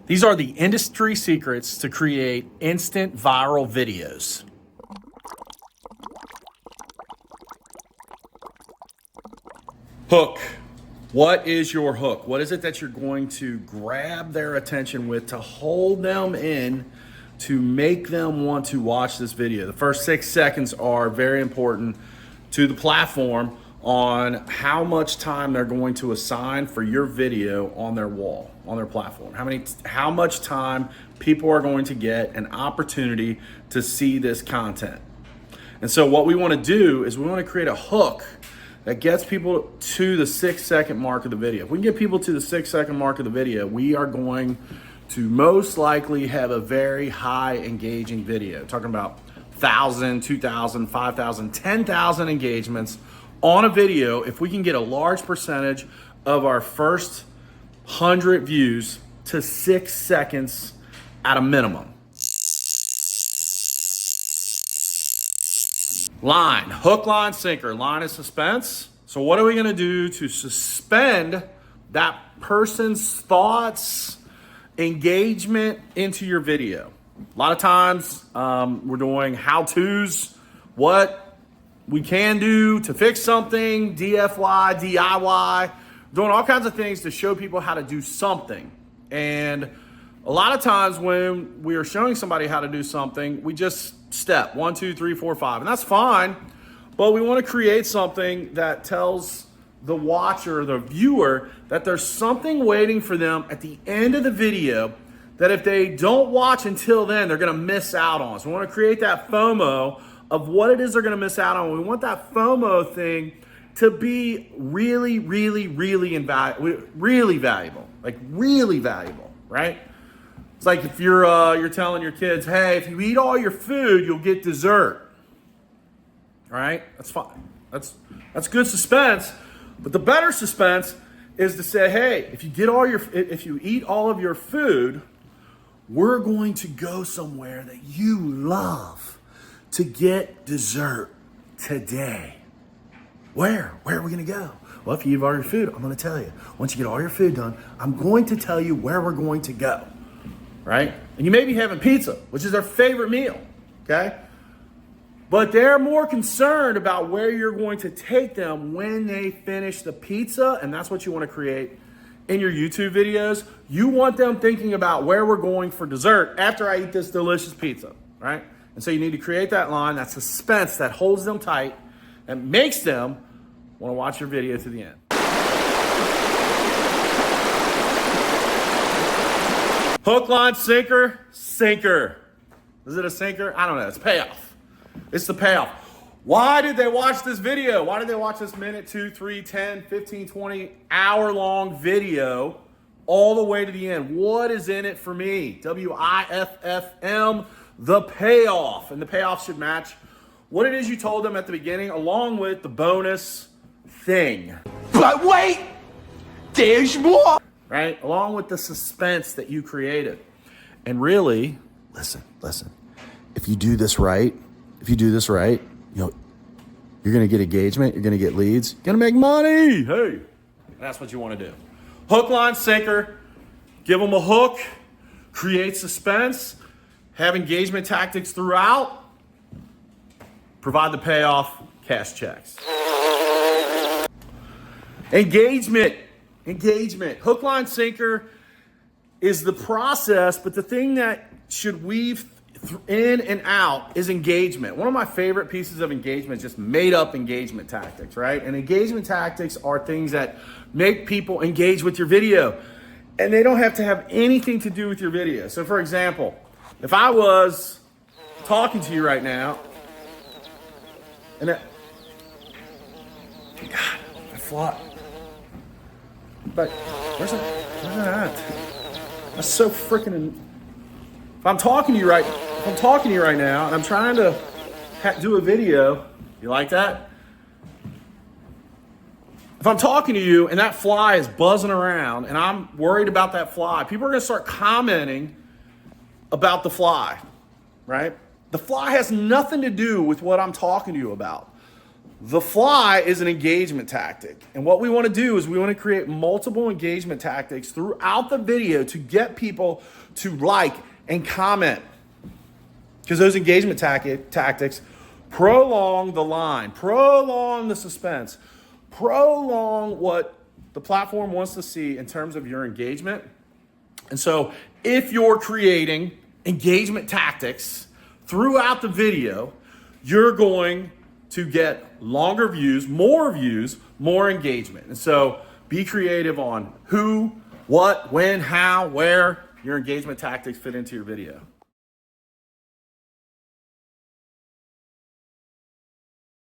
These are the industry secrets to create instant viral videos. Hook. What is your hook? What is it that you're going to grab their attention with to hold them in, to make them want to watch this video? The first 6 seconds are very important to the platform on how much time they're going to assign for your video on their wall, on their platform. How much time people are going to get an opportunity to see this content. And so what we want to do is we want to create a hook that gets people to the 6 second mark of the video. If we can get people to the 6 second mark of the video, we are going to most likely have a very high engaging video. Talking about 1,000, 2,000, 5,000, 10,000 engagements on a video. If we can get a large percentage of our first 100 views to 6 seconds at a minimum. Line, hook, line, sinker. Line is suspense. So what are we gonna do to suspend that person's thoughts, engagement into your video? A lot of times we're doing how-tos, what we can do to fix something, DFY, DIY, doing all kinds of things to show people how to do something. And a lot of times when we are showing somebody how to do something, we just step 1, 2, 3, 4, 5, and that's fine. But we want to create something that tells the watcher, the viewer, that there's something waiting for them at the end of the video that if they don't watch until then, they're going to miss out on. So we want to create that FOMO of what it is they're going to miss out on. We want that FOMO thing to be really, really, really valuable, like really valuable, right? It's like if you're telling your kids, hey, if you eat all your food, you'll get dessert. All right, that's fine. That's good suspense. But the better suspense is to say, hey, if you eat all of your food, we're going to go somewhere that you love to get dessert today. Where? Where are we going to go? Well, if you eat all your food, I'm going to tell you. Once you get all your food done, I'm going to tell you where we're going to go. Right? And you may be having pizza, which is their favorite meal, okay? But they're more concerned about where you're going to take them when they finish the pizza, and that's what you want to create in your YouTube videos. You want them thinking about where we're going for dessert after I eat this delicious pizza, right? And so you need to create that line, that suspense that holds them tight and makes them want to watch your video to the end. Hook, line, sinker, sinker. Is it a sinker? I don't know. It's payoff. It's the payoff. Why did they watch this video? Why did they watch this minute, 2, 3, 10, 15, 20 hour-long video all the way to the end? What is in it for me? WIFFM, the payoff. And the payoff should match what it is you told them at the beginning, along with the bonus thing. But wait, there's more. Right? Along with the suspense that you created. And really, listen, if you do this right, you're going to get engagement, you're going to get leads, you're going to make money. Hey, that's what you want to do. Hook, line, sinker, give them a hook, create suspense, have engagement tactics throughout, provide the payoff, cash checks. Engagement. Hook, line, sinker is the process, but the thing that should weave in and out is engagement. One of my favorite pieces of engagement is just made up engagement tactics, right? And engagement tactics are things that make people engage with your video, and they don't have to have anything to do with your video. So for example, if I was talking to you right now, and I fly. But where's that at? That's so freaking. If I'm talking to you right now, and I'm trying to do a video, you like that? If I'm talking to you and that fly is buzzing around, and I'm worried about that fly, people are going to start commenting about the fly, right? The fly has nothing to do with what I'm talking to you about. The fly is an engagement tactic. And what we want to do is we want to create multiple engagement tactics throughout the video to get people to like and comment. Because those engagement tactics prolong the line, prolong the suspense, prolong what the platform wants to see in terms of your engagement. And so if you're creating engagement tactics throughout the video, you're going to get longer views, more engagement. And so be creative on who, what, when, how, where your engagement tactics fit into your video.